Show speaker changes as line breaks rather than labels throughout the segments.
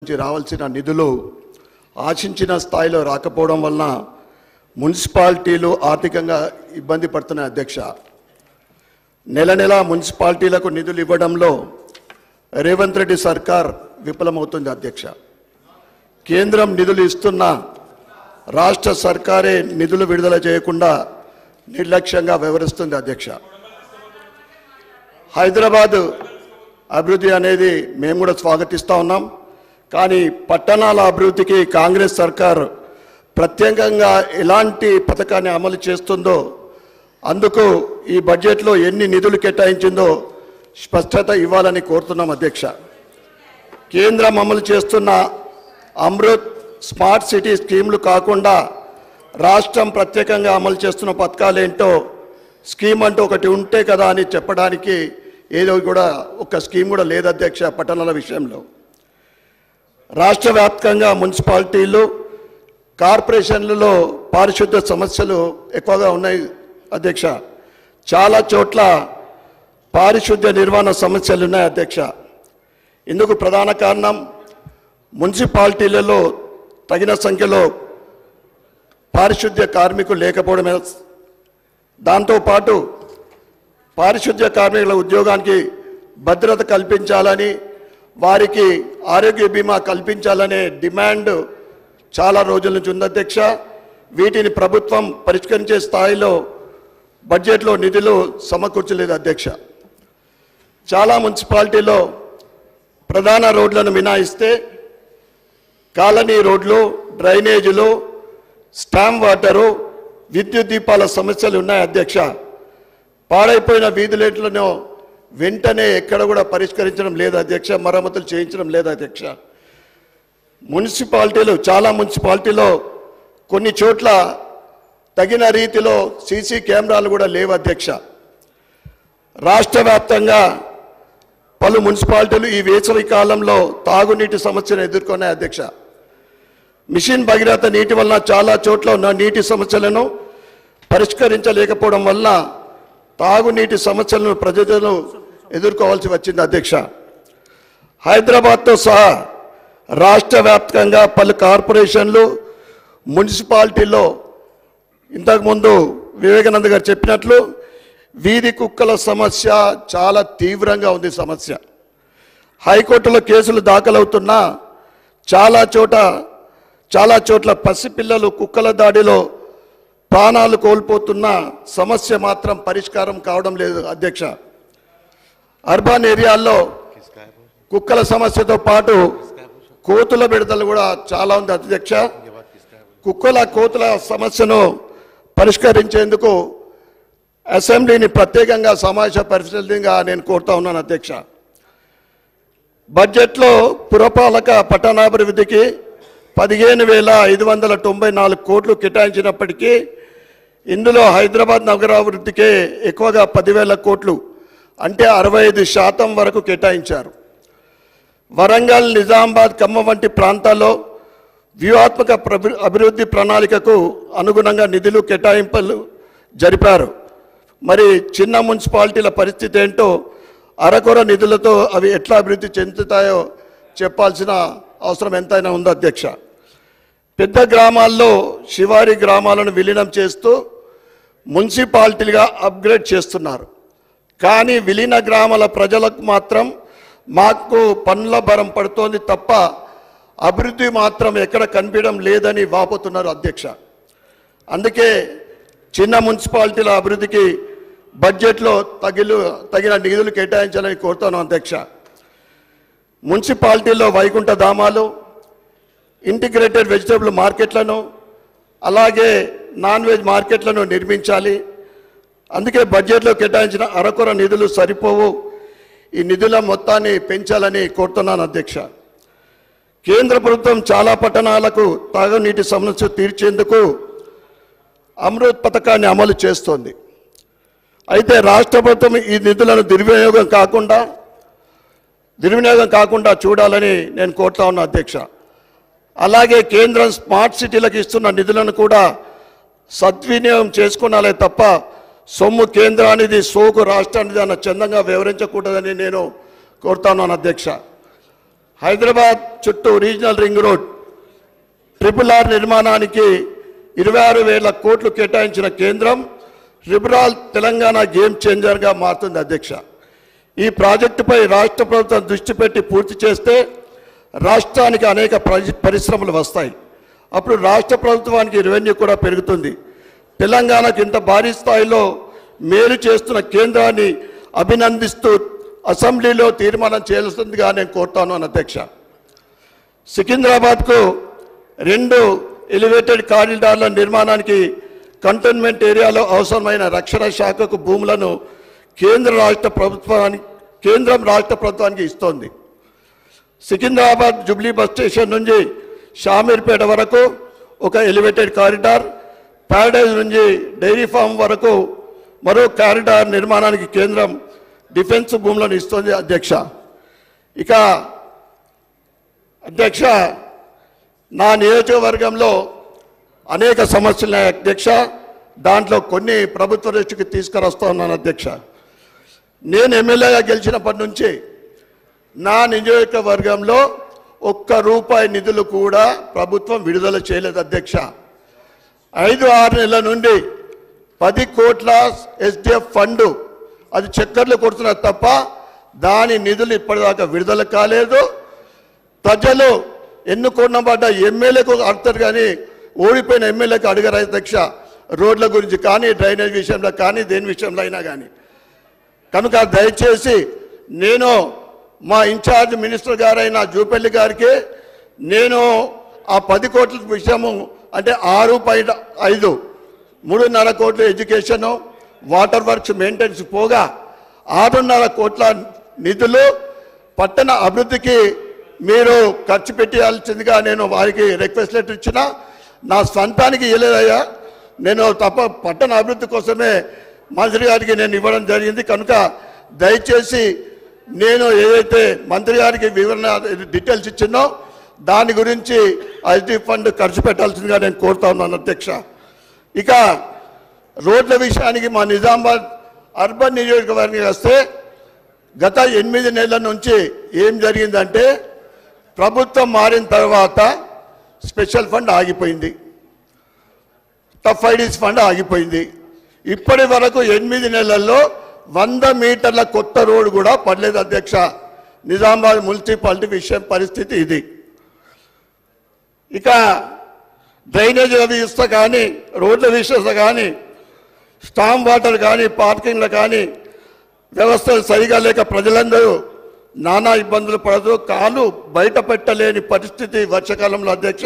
నుంచి రావాల్సిన నిధులు ఆశించిన స్థాయిలో రాకపోవడం వలన మున్సిపాలిటీలు ఆర్థికంగా ఇబ్బంది పడుతున్నాయి అధ్యక్ష. నెల నెల మున్సిపాలిటీలకు నిధులు ఇవ్వడంలో రేవంత్ రెడ్డి సర్కార్ విఫలమవుతుంది అధ్యక్ష. కేంద్రం నిధులు ఇస్తున్న రాష్ట్ర సర్కారే నిధులు విడుదల చేయకుండా నిర్లక్ష్యంగా వ్యవహరిస్తుంది అధ్యక్ష. హైదరాబాద్ అభివృద్ధి అనేది మేము కూడా స్వాగతిస్తూ ఉన్నాం. కానీ పట్టణాల అభివృద్ధికి కాంగ్రెస్ సర్కార్ ప్రత్యేకంగా ఎలాంటి పథకాన్ని అమలు చేస్తుందో, అందుకు ఈ బడ్జెట్లో ఎన్ని నిధులు కేటాయించిందో స్పష్టత ఇవ్వాలని కోరుతున్నాం అధ్యక్ష. కేంద్రం అమలు చేస్తున్న అమృత్ స్మార్ట్ సిటీ స్కీమ్లు కాకుండా రాష్ట్రం ప్రత్యేకంగా అమలు చేస్తున్న పథకాలు ఏంటో, స్కీమ్ అంటూ ఒకటి ఉంటే కదా అని చెప్పడానికి ఏదో కూడా ఒక స్కీమ్ కూడా లేదు అధ్యక్ష. పట్టణాల విషయంలో రాష్ట్ర వ్యాప్తంగా మున్సిపాలిటీలు, కార్పొరేషన్లలో పారిశుద్ధ్య సమస్యలు ఎక్కువగా ఉన్నాయి అధ్యక్ష. చాలా చోట్ల పారిశుద్ధ్య నిర్వహణ సమస్యలు ఉన్నాయి అధ్యక్ష. ఇందుకు ప్రధాన కారణం మున్సిపాలిటీలలో తగిన సంఖ్యలో పారిశుద్ధ్య కార్మికులు లేకపోవడమే. దాంతోపాటు పారిశుద్ధ్య కార్మికుల ఉద్యోగానికి భద్రత కల్పించాలని, వారికి ఆరోగ్య బీమా కల్పించాలనే డిమాండ్ చాలా రోజుల నుంచి ఉంది అధ్యక్ష. వీటిని ప్రభుత్వం పరిష్కరించే స్థాయిలో బడ్జెట్లో నిధులు సమకూర్చలేదు అధ్యక్ష. చాలా మున్సిపాలిటీలో ప్రధాన రోడ్లను మినహాయిస్తే కాలనీ రోడ్లు, డ్రైనేజీలు, స్టామ్ వాటరు, విద్యుత్ దీపాల సమస్యలు ఉన్నాయి అధ్యక్ష. పాడైపోయిన వీధులను వెంటనే ఎక్కడ కూడా పరిష్కరించడం లేదు అధ్యక్ష, మరమ్మతులు చేయించడం లేదు అధ్యక్ష. మున్సిపాలిటీలు, చాలా మున్సిపాలిటీలో కొన్ని చోట్ల తగిన రీతిలో సీసీ కెమెరాలు కూడా లేవు అధ్యక్ష. రాష్ట్ర వ్యాప్తంగా పలు మున్సిపాలిటీలు ఈ వేసవి కాలంలో తాగునీటి సమస్యను ఎదుర్కొన్నాయి అధ్యక్ష. మిషన్ భగీరథ నీటి వలన చాలా చోట్ల ఉన్న నీటి సమస్యలను పరిష్కరించలేకపోవడం వల్ల తాగునీటి సమస్యలను ప్రజలు ఎదుర్కోవాల్సి వచ్చింది అధ్యక్ష. హైదరాబాద్తో సహా రాష్ట్ర వ్యాప్తంగా పలు కార్పొరేషన్లు, మున్సిపాలిటీల్లో ఇంతకుముందు వివేకానంద గారు చెప్పినట్లు వీధి కుక్కల సమస్య చాలా తీవ్రంగా ఉంది సమస్య. హైకోర్టులో కేసులు దాఖలవుతున్నా చాలా చోట్ల పసిపిల్లలు కుక్కల దాడిలో ప్రాణాలు కోల్పోతున్న సమస్య మాత్రం పరిష్కారం కావడం లేదు అధ్యక్ష. అర్బన్ ఏరియాల్లో కుక్కల సమస్యతో పాటు కోతుల బిడతలు కూడా చాలా ఉంది అధ్యక్ష. కోతుల సమస్యను పరిష్కరించేందుకు అసెంబ్లీని ప్రత్యేకంగా సమావేశపరిచేందుగా నేను కోరుతా ఉన్నాను అధ్యక్ష. బడ్జెట్లో పురపాలక పట్టణాభివృద్ధికి 15,594 కోట్లు కేటాయించినప్పటికీ ఇందులో హైదరాబాద్ నగరాభివృద్ధికే ఎక్కువగా 10,000 కోట్లు, అంటే 65% వరకు కేటాయించారు. వరంగల్, నిజామాబాద్, ఖమ్మం వంటి ప్రాంతాల్లో వ్యూహాత్మక అభివృద్ధి ప్రణాళికకు అనుగుణంగా నిధులు కేటాయింపులు జరిపారు. మరి చిన్న మున్సిపాలిటీల పరిస్థితి ఏంటో, అరకొర నిధులతో అవి ఎట్లా అభివృద్ధి చెందుతాయో చెప్పాల్సిన అవసరం ఎంతైనా ఉంది అధ్యక్ష. పెద్ద గ్రామాల్లో శివారి గ్రామాలను విలీనం చేస్తూ మున్సిపాలిటీలుగా అప్గ్రేడ్ చేస్తున్నారు. కానీ విలీన గ్రామాల ప్రజలకు మాత్రం మాకు పన్నుల భారం పడుతోంది తప్ప అభివృద్ధి మాత్రం ఎక్కడ కనిపించడం లేదని వాపోతున్నారు అధ్యక్ష. అందుకే చిన్న మున్సిపాలిటీల అభివృద్ధికి బడ్జెట్లో తగిన నిధులు కేటాయించాలని కోరుతాను అధ్యక్ష. మున్సిపాలిటీల్లో వైకుంఠ ధామాలు, ఇంటిగ్రేటెడ్ వెజిటబుల్ మార్కెట్లను, అలాగే నాన్ వెజ్ మార్కెట్లను నిర్మించాలి. అందుకే బడ్జెట్లో కేటాయించిన అరకొర నిధులు సరిపోవు. ఈ నిధుల మొత్తాన్ని పెంచాలని కోరుతున్నాను అధ్యక్ష. కేంద్ర ప్రభుత్వం చాలా పట్టణాలకు తాగునీటి సమస్య తీర్చేందుకు అమృత్ పథకాన్ని అమలు చేస్తోంది. అయితే రాష్ట్ర ప్రభుత్వం ఈ నిధులను దుర్వినియోగం కాకుండా చూడాలని నేను కోరుతా ఉన్నా అధ్యక్ష. అలాగే కేంద్రం స్మార్ట్ సిటీలకు ఇస్తున్న నిధులను కూడా సద్వినియోగం చేసుకోనాలే తప్ప సొమ్ము కేంద్రానిది, సోకు రాష్ట్రానిది అన్న చందంగా వివరించకూడదని నేను కోరుతాను అధ్యక్ష. హైదరాబాద్ చుట్టూ రీజనల్ రింగ్ రోడ్ RRR నిర్మాణానికి 26,000 కోట్లు కేటాయించిన కేంద్రం లిబరల్ తెలంగాణ గేమ్ చేంజర్గా మారుతుంది అధ్యక్ష. ఈ ప్రాజెక్టుపై రాష్ట్ర ప్రభుత్వం దృష్టి పెట్టి పూర్తి చేస్తే రాష్ట్రానికి అనేక పరిశ్రమలు వస్తాయి. అప్పుడు రాష్ట్ర ప్రభుత్వానికి రెవెన్యూ కూడా పెరుగుతుంది. తెలంగాణకు ఇంత భారీ స్థాయిలో మేలు చేస్తున్న కేంద్రాన్ని అభినందిస్తూ అసెంబ్లీలో తీర్మానం చేయాల్సిందిగా నేను కోరుతాను అని అధ్యక్ష. సికింద్రాబాద్కు 2 ఎలివేటెడ్ కారిడార్ల నిర్మాణానికి కంటోన్మెంట్ ఏరియాలో అవసరమైన రక్షణ శాఖకు భూములను కేంద్రం రాష్ట్ర ప్రభుత్వానికి ఇస్తోంది. సికింద్రాబాద్ జూబ్లీ బస్ స్టేషన్ నుంచి షామీర్పేట వరకు ఒక ఎలివేటెడ్ కారిడార్, ప్యారడైజ్ నుంచి డైరీ ఫామ్ వరకు మరో కారిడార్ నిర్మాణానికి కేంద్రం డిఫెన్స్ భూములను ఇస్తోంది అధ్యక్ష. ఇక అధ్యక్ష, నా నియోజకవర్గంలో అనేక సమస్యలు ఉన్నాయి అధ్యక్ష. దాంట్లో కొన్ని ప్రభుత్వ దృష్టికి తీసుకురస్తా ఉన్నాను అధ్యక్ష. నేను ఎమ్మెల్యేగా గెలిచినప్పటి నుంచి నా నియోజకవర్గంలో ₹1 నిధులు కూడా ప్రభుత్వం విడుదల చేయలేదు అధ్యక్ష. 5-6 నెలల నుండి 10 కోట్ల SDF ఫండ్ అది చక్కర్లు కొడుతున్నారు తప్ప దాని నిధులు ఇప్పటిదాకా విడుదల కాలేదు. ప్రజలు ఎన్నుకున్నబడ్డ ఎమ్మెల్యేకు అడతారు కానీ ఓడిపోయిన ఎమ్మెల్యేకి అడగరు అధ్యక్ష. రోడ్ల గురించి కానీ, డ్రైనేజ్ విషయంలో కానీ, దేని విషయంలో అయినా కానీ. కనుక దయచేసి నేను మా ఇన్ఛార్జ్ మినిస్టర్ గారైన జూపల్లి గారికి నేను ఆ 10 కోట్ల విషయము అంటే 6.5 3.5 కోట్ల ఎడ్యుకేషను, వాటర్ వర్క్స్ మెయింటెనెన్స్ పోగా 6.5 కోట్ల నిధులు పట్టణ అభివృద్ధికి మీరు ఖర్చు పెట్టాల్సిందిగా నేను వారికి రిక్వెస్ట్ లెటర్ ఇచ్చిన. నా స్వంతానికి ఇవ్వలేదయ్యా, నేను తప్ప పట్టణ అభివృద్ధి కోసమే మంత్రి గారికి నేను ఇవ్వడం జరిగింది. కనుక దయచేసి నేను ఏదైతే మంత్రి గారికి వివరణ డీటెయిల్స్ ఇచ్చినో దాని గురించి SDF ఫండ్ ఖర్చు పెట్టాల్సిందిగా నేను కోరుతా ఉన్నాను అధ్యక్ష. ఇక రోడ్ల విషయానికి మా నిజామాబాద్ అర్బన్ నియోజకవర్గం వస్తే గత 8 నెలల నుంచి ఏం జరిగిందంటే ప్రభుత్వం మారిన తర్వాత స్పెషల్ ఫండ్ ఆగిపోయింది, టఫ్ ఐడీస్ ఫండ్ ఆగిపోయింది. ఇప్పటి వరకు 8 నెలల్లో 100 మీటర్ల కొత్త రోడ్డు కూడా పడలేదు అధ్యక్ష. నిజామాబాద్ మున్సిపాలిటీ విషయం పరిస్థితి ఇది. ఇక డ్రైనేజ్ వ్యవస్థ కానీ, రోడ్ల విషయం కానీ, స్టామ్ వాటర్ కానీ, పార్కింగ్లు కానీ వ్యవస్థలు సరిగా లేక ప్రజలందరూ నానా ఇబ్బందులు పడుతూ కాలు బయట పెట్టలేని పరిస్థితి వర్షాకాలంలో అధ్యక్ష.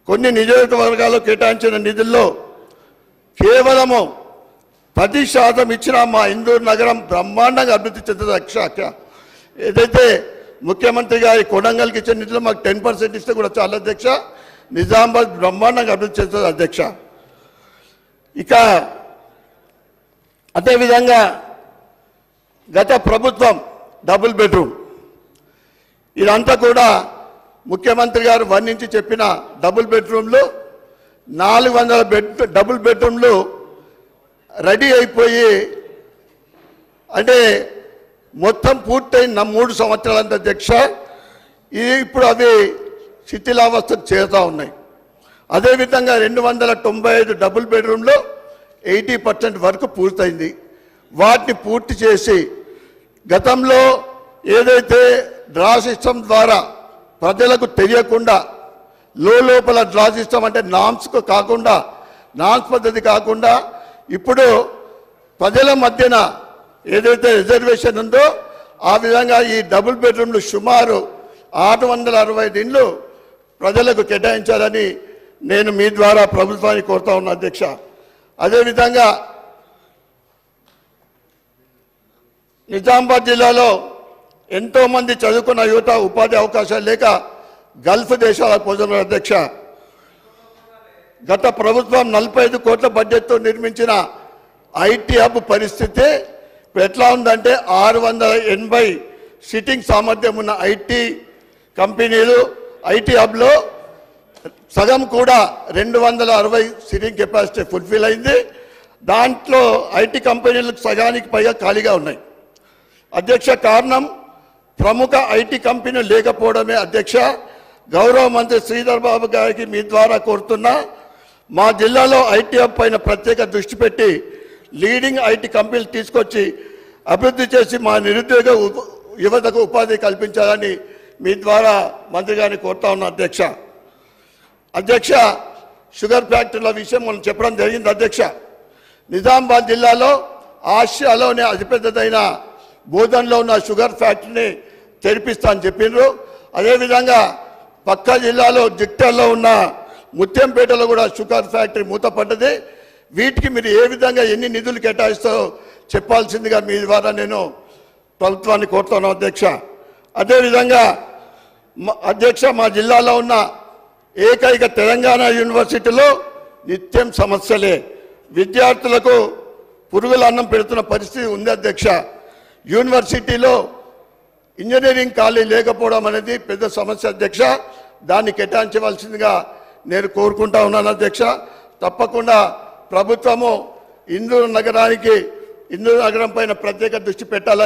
కొన్ని నియోజకవర్గాలు కేటాయించిన నిధుల్లో కేవలము 10% ఇచ్చిన మా ఇందూరు నగరం బ్రహ్మాండంగా అభివృద్ధి చెందుతుంది అధ్యక్ష. ఏదైతే ముఖ్యమంత్రి గారి కొడంగల్కి ఇచ్చిన నిధులు మాకు 10% ఇస్తే కూడా చాలా అధ్యక్ష. నిజామాబాద్ బ్రహ్మాండంగా అభివృద్ధి చెందుతుంది అధ్యక్ష. ఇక అదేవిధంగా గత ప్రభుత్వం డబుల్ బెడ్రూమ్ ఇదంతా కూడా ముఖ్యమంత్రి గారు వర్ణించి చెప్పిన డబుల్ బెడ్రూమ్లు 400 డబుల్ బెడ్రూమ్లు రెడీ అయిపోయి అంటే మొత్తం పూర్తయిన 3 సంవత్సరాలంత అధ్యక్ష. ఇప్పుడు అవి శిథిలావస్థకు చేరుతూ ఉన్నాయి. అదేవిధంగా 295 డబుల్ బెడ్రూమ్లో 80% వరకు పూర్తయింది. వాటిని పూర్తి చేసి గతంలో ఏదైతే డ్రా సిస్టమ్ ద్వారా ప్రజలకు తెలియకుండా లోపల డ్రా సిస్టమ్ అంటే నామ్స్కు కాకుండా, నామ్స్ పద్ధతి కాకుండా ఇప్పుడు ప్రజల మధ్యన ఏదైతే రిజర్వేషన్ ఉందో ఆ విధంగా ఈ డబుల్ బెడ్రూమ్లు సుమారు 665 ఇండ్లు ప్రజలకు కేటాయించాలని నేను మీ ద్వారా ప్రభుత్వాన్ని కోరుతా ఉన్నా అధ్యక్ష. అదేవిధంగా నిజామాబాద్ జిల్లాలో ఎంతోమంది చదువుకున్న యువత ఉపాధి అవకాశాలు లేక గల్ఫ్ దేశాలకు పోతున్నారు అధ్యక్ష. గత ప్రభుత్వం 45 కోట్ల బడ్జెట్తో నిర్మించిన IT హబ్ పరిస్థితి ఎట్లా ఉందంటే 680 సిట్టింగ్ సామర్థ్యం ఉన్న IT కంపెనీలు IT హబ్లో సగం కూడా 260 సిట్టింగ్ కెపాసిటీ ఫుల్ఫిల్ అయింది. దాంట్లో IT కంపెనీలకు సగానికి పైగా ఖాళీగా ఉన్నాయి అధ్యక్ష. కారణం ప్రముఖ ఐటీ కంపెనీ లేకపోవడమే అధ్యక్ష. గౌరవ మంత్రి శ్రీధర్ బాబు గారికి మీ ద్వారా కోరుతున్నా, మా జిల్లాలో ఐటీ హబ్ పైన ప్రత్యేక దృష్టి పెట్టి లీడింగ్ ఐటీ కంపెనీలు తీసుకొచ్చి అభివృద్ధి చేసి మా నిరుద్యోగ యువతకు ఉపాధి కల్పించాలని మీ ద్వారా మంత్రి గారిని కోరుతా ఉన్నా అధ్యక్ష. అధ్యక్ష, షుగర్ ఫ్యాక్టరీల విషయం మనం చెప్పడం జరిగింది అధ్యక్ష. నిజామాబాద్ జిల్లాలో ఆసియాలోనే అతిపెద్దదైన బోధన్లో ఉన్న షుగర్ ఫ్యాక్టరీని తెరిపిస్తా అని చెప్పిండ్రు. అదేవిధంగా పక్క జిల్లాలో జిక్టర్లో ఉన్న ముత్యంపేటలో కూడా షుగర్ ఫ్యాక్టరీ మూతపడ్డది. వీటికి మీరు ఏ విధంగా ఎన్ని నిధులు కేటాయిస్తారో చెప్పాల్సిందిగా మీ ద్వారా నేను ప్రభుత్వాన్ని కోరుతున్నాను అధ్యక్ష. అదేవిధంగా అధ్యక్ష, మా జిల్లాలో ఉన్న ఏకైక తెలంగాణ యూనివర్సిటీలో నిత్యం సమస్యలే. విద్యార్థులకు పురుగుల అన్నం పెడుతున్న పరిస్థితి ఉంది అధ్యక్ష. యూనివర్సిటీలో ఇంజనీరింగ్ కాలేజ్ లేకపోవడం అనేది పెద్ద సమస్య అధ్యక్ష. దాన్ని కేటాయించవలసిందిగా నేను కోరుకుంటా ఉన్నాను అధ్యక్ష. తప్పకుండా ప్రభుత్వము ఇందూరు నగరం పైన ప్రత్యేక దృష్టి పెట్టాలని